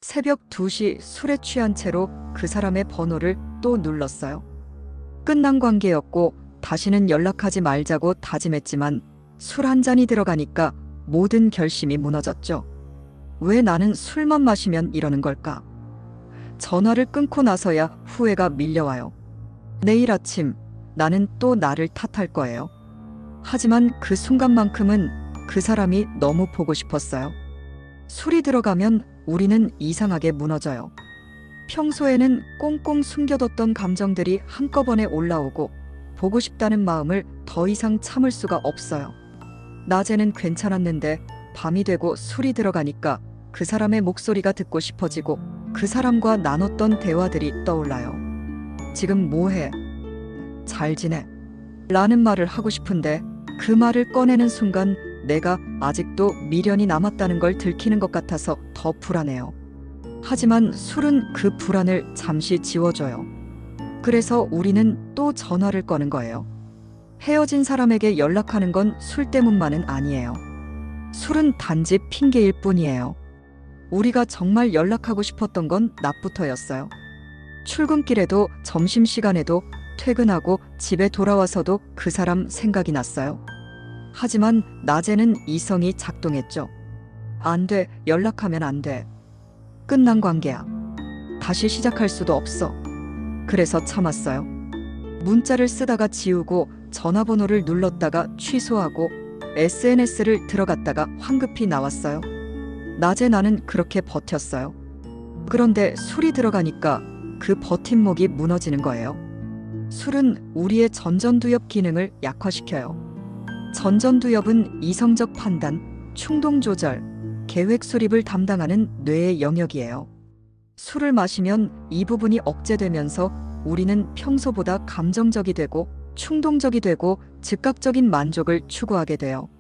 새벽 2시 술에 취한 채로 그 사람의 번호를 또 눌렀어요. 끝난 관계였고 다시는 연락하지 말자고 다짐했지만 술 한 잔이 들어가니까 모든 결심이 무너졌죠. 왜 나는 술만 마시면 이러는 걸까? 전화를 끊고 나서야 후회가 밀려와요. 내일 아침 나는 또 나를 탓할 거예요. 하지만 그 순간만큼은 그 사람이 너무 보고 싶었어요. 술이 들어가면 우리는 이상하게 무너져요. 평소에는 꽁꽁 숨겨뒀던 감정들이 한꺼번에 올라오고 보고 싶다는 마음을 더 이상 참을 수가 없어요. 낮에는 괜찮았는데 밤이 되고 술이 들어가니까 그 사람의 목소리가 듣고 싶어지고 그 사람과 나눴던 대화들이 떠올라요. 지금 뭐해? 잘 지내? 라는 말을 하고 싶은데 그 말을 꺼내는 순간 내가 아직도 미련이 남았다는 걸 들키는 것 같아서 더 불안해요. 하지만 술은 그 불안을 잠시 지워줘요. 그래서 우리는 또 전화를 꺼는 거예요. 헤어진 사람에게 연락하는 건 술 때문만은 아니에요. 술은 단지 핑계일 뿐이에요. 우리가 정말 연락하고 싶었던 건 낮부터였어요. 출근길에도 점심시간에도 퇴근하고 집에 돌아와서도 그 사람 생각이 났어요. 하지만 낮에는 이성이 작동했죠. 안 돼, 연락하면 안 돼. 끝난 관계야. 다시 시작할 수도 없어. 그래서 참았어요. 문자를 쓰다가 지우고 전화번호를 눌렀다가 취소하고 SNS를 들어갔다가 황급히 나왔어요. 낮에 나는 그렇게 버텼어요. 그런데 술이 들어가니까 그 버팀목이 무너지는 거예요. 술은 우리의 전전두엽 기능을 약화시켜요. 전전두엽은 이성적 판단, 충동 조절, 계획 수립을 담당하는 뇌의 영역이에요. 술을 마시면 이 부분이 억제되면서 우리는 평소보다 감정적이 되고 충동적이 되고 즉각적인 만족을 추구하게 돼요.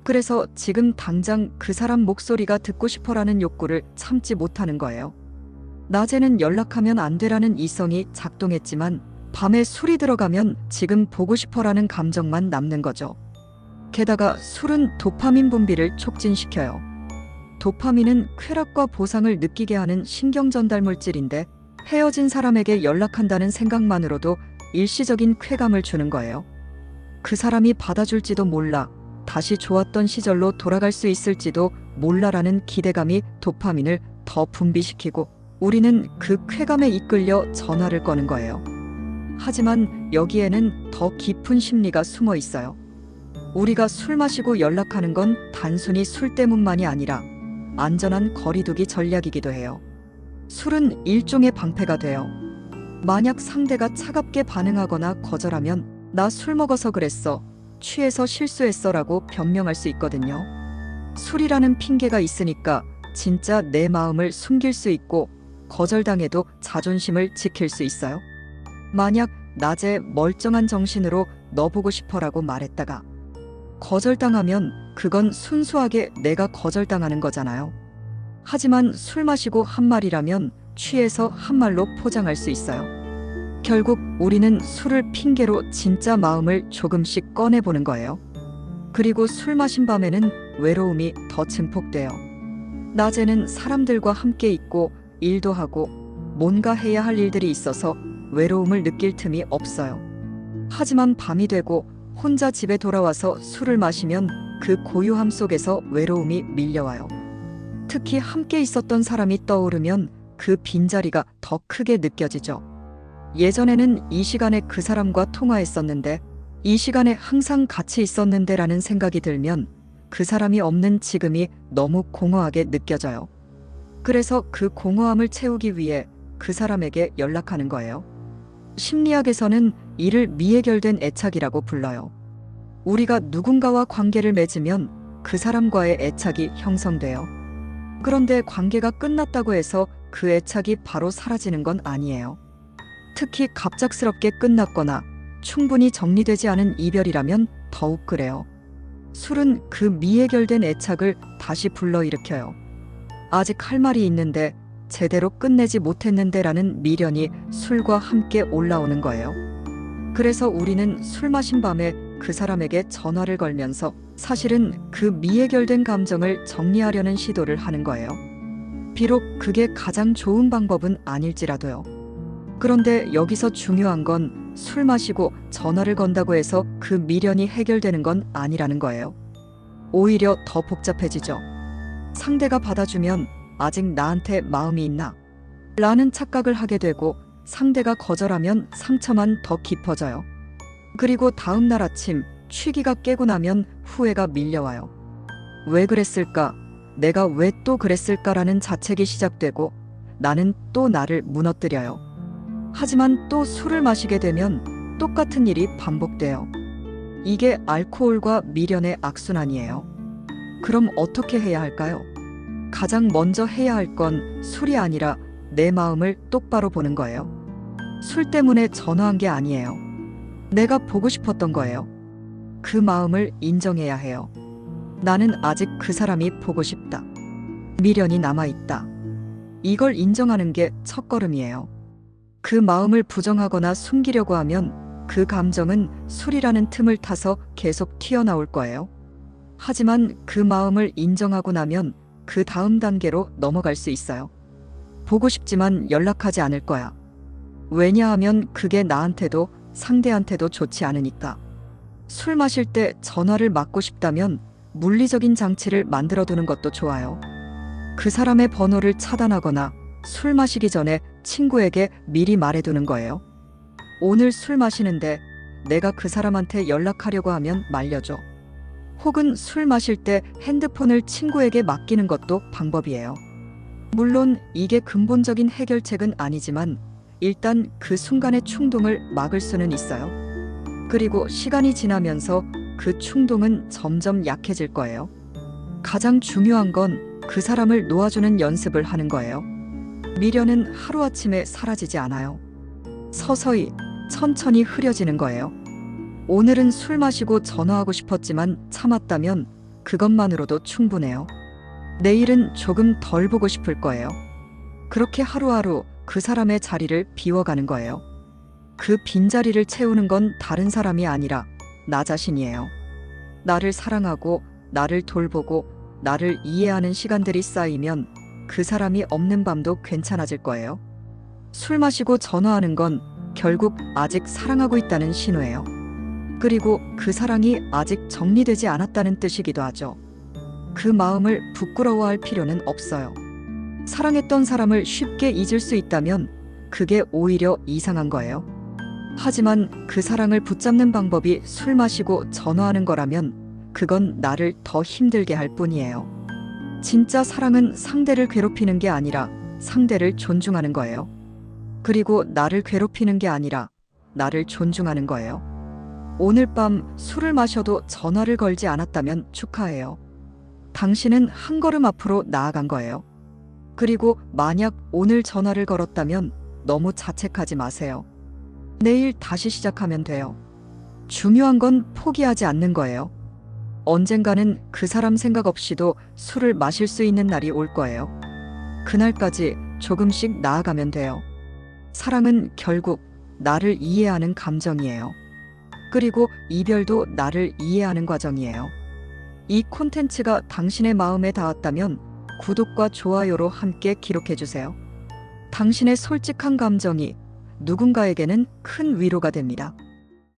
그래서 지금 당장 그 사람 목소리가 듣고 싶어라는 욕구를 참지 못하는 거예요. 낮에는 연락하면 안 되라는 이성이 작동했지만 밤에 술이 들어가면 지금 보고 싶어라는 감정만 남는 거죠. 게다가 술은 도파민 분비를 촉진시켜요. 도파민은 쾌락과 보상을 느끼게 하는 신경 전달 물질인데 헤어진 사람에게 연락한다는 생각만으로도 일시적인 쾌감을 주는 거예요. 그 사람이 받아줄지도 몰라, 다시 좋았던 시절로 돌아갈 수 있을지도 몰라라는 기대감이 도파민을 더 분비시키고 우리는 그 쾌감에 이끌려 전화를 거는 거예요. 하지만 여기에는 더 깊은 심리가 숨어 있어요. 우리가 술 마시고 연락하는 건 단순히 술 때문만이 아니라 안전한 거리두기 전략이기도 해요. 술은 일종의 방패가 돼요. 만약 상대가 차갑게 반응하거나 거절하면 나 술 먹어서 그랬어, 취해서 실수했어 라고 변명할 수 있거든요. 술이라는 핑계가 있으니까 진짜 내 마음을 숨길 수 있고 거절당해도 자존심을 지킬 수 있어요. 만약 낮에 멀쩡한 정신으로 너 보고 싶어라고 말했다가 거절당하면 그건 순수하게 내가 거절당하는 거잖아요. 하지만 술 마시고 한 말이라면 취해서 한 말로 포장할 수 있어요. 결국 우리는 술을 핑계로 진짜 마음을 조금씩 꺼내보는 거예요. 그리고 술 마신 밤에는 외로움이 더 증폭돼요. 낮에는 사람들과 함께 있고 일도 하고 뭔가 해야 할 일들이 있어서 외로움을 느낄 틈이 없어요. 하지만 밤이 되고 혼자 집에 돌아와서 술을 마시면 그 고요함 속에서 외로움이 밀려와요. 특히 함께 있었던 사람이 떠오르면 그 빈자리가 더 크게 느껴지죠. 예전에는 이 시간에 그 사람과 통화했었는데, 이 시간에 항상 같이 있었는데 라는 생각이 들면 그 사람이 없는 지금이 너무 공허하게 느껴져요. 그래서 그 공허함을 채우기 위해 그 사람에게 연락하는 거예요. 심리학에서는 이를 미해결된 애착이라고 불러요. 우리가 누군가와 관계를 맺으면 그 사람과의 애착이 형성돼요. 그런데 관계가 끝났다고 해서 그 애착이 바로 사라지는 건 아니에요. 특히 갑작스럽게 끝났거나 충분히 정리되지 않은 이별이라면 더욱 그래요. 술은 그 미해결된 애착을 다시 불러일으켜요. 아직 할 말이 있는데 제대로 끝내지 못했는데 라는 미련이 술과 함께 올라오는 거예요. 그래서 우리는 술 마신 밤에 그 사람에게 전화를 걸면서 사실은 그 미해결된 감정을 정리하려는 시도를 하는 거예요. 비록 그게 가장 좋은 방법은 아닐지라도요. 그런데 여기서 중요한 건 술 마시고 전화를 건다고 해서 그 미련이 해결되는 건 아니라는 거예요. 오히려 더 복잡해지죠. 상대가 받아주면 아직 나한테 마음이 있나? 라는 착각을 하게 되고 상대가 거절하면 상처만 더 깊어져요. 그리고 다음 날 아침 취기가 깨고 나면 후회가 밀려와요. 왜 그랬을까? 내가 왜 또 그랬을까라는 자책이 시작되고 나는 또 나를 무너뜨려요. 하지만 또 술을 마시게 되면 똑같은 일이 반복돼요. 이게 알코올과 미련의 악순환이에요. 그럼 어떻게 해야 할까요? 가장 먼저 해야 할 건 술이 아니라 내 마음을 똑바로 보는 거예요. 술 때문에 전화한 게 아니에요. 내가 보고 싶었던 거예요. 그 마음을 인정해야 해요. 나는 아직 그 사람이 보고 싶다. 미련이 남아있다. 이걸 인정하는 게 첫걸음이에요. 그 마음을 부정하거나 숨기려고 하면 그 감정은 술이라는 틈을 타서 계속 튀어나올 거예요. 하지만 그 마음을 인정하고 나면 그 다음 단계로 넘어갈 수 있어요. 보고 싶지만 연락하지 않을 거야. 왜냐하면 그게 나한테도 상대한테도 좋지 않으니까. 술 마실 때 전화를 막고 싶다면 물리적인 장치를 만들어 두는 것도 좋아요. 그 사람의 번호를 차단하거나 술 마시기 전에 친구에게 미리 말해두는 거예요. 오늘 술 마시는데 내가 그 사람한테 연락하려고 하면 말려줘. 혹은 술 마실 때 핸드폰을 친구에게 맡기는 것도 방법이에요. 물론 이게 근본적인 해결책은 아니지만 일단 그 순간의 충동을 막을 수는 있어요. 그리고 시간이 지나면서 그 충동은 점점 약해질 거예요. 가장 중요한 건 그 사람을 놓아주는 연습을 하는 거예요. 미련은 하루아침에 사라지지 않아요. 서서히, 천천히 흐려지는 거예요. 오늘은 술 마시고 전화하고 싶었지만 참았다면 그것만으로도 충분해요. 내일은 조금 덜 보고 싶을 거예요. 그렇게 하루하루 그 사람의 자리를 비워가는 거예요. 그 빈자리를 채우는 건 다른 사람이 아니라 나 자신이에요. 나를 사랑하고 나를 돌보고 나를 이해하는 시간들이 쌓이면 그 사람이 없는 밤도 괜찮아질 거예요. 술 마시고 전화하는 건 결국 아직 사랑하고 있다는 신호예요. 그리고 그 사랑이 아직 정리되지 않았다는 뜻이기도 하죠. 그 마음을 부끄러워할 필요는 없어요. 사랑했던 사람을 쉽게 잊을 수 있다면 그게 오히려 이상한 거예요. 하지만 그 사랑을 붙잡는 방법이 술 마시고 전화하는 거라면 그건 나를 더 힘들게 할 뿐이에요. 진짜 사랑은 상대를 괴롭히는 게 아니라 상대를 존중하는 거예요. 그리고 나를 괴롭히는 게 아니라 나를 존중하는 거예요. 오늘 밤 술을 마셔도 전화를 걸지 않았다면 축하해요. 당신은 한 걸음 앞으로 나아간 거예요. 그리고 만약 오늘 전화를 걸었다면 너무 자책하지 마세요. 내일 다시 시작하면 돼요. 중요한 건 포기하지 않는 거예요. 언젠가는 그 사람 생각 없이도 술을 마실 수 있는 날이 올 거예요. 그날까지 조금씩 나아가면 돼요. 사랑은 결국 나를 이해하는 감정이에요. 그리고 이별도 나를 이해하는 과정이에요. 이 콘텐츠가 당신의 마음에 닿았다면 구독과 좋아요로 함께 기록해주세요. 당신의 솔직한 감정이 누군가에게는 큰 위로가 됩니다.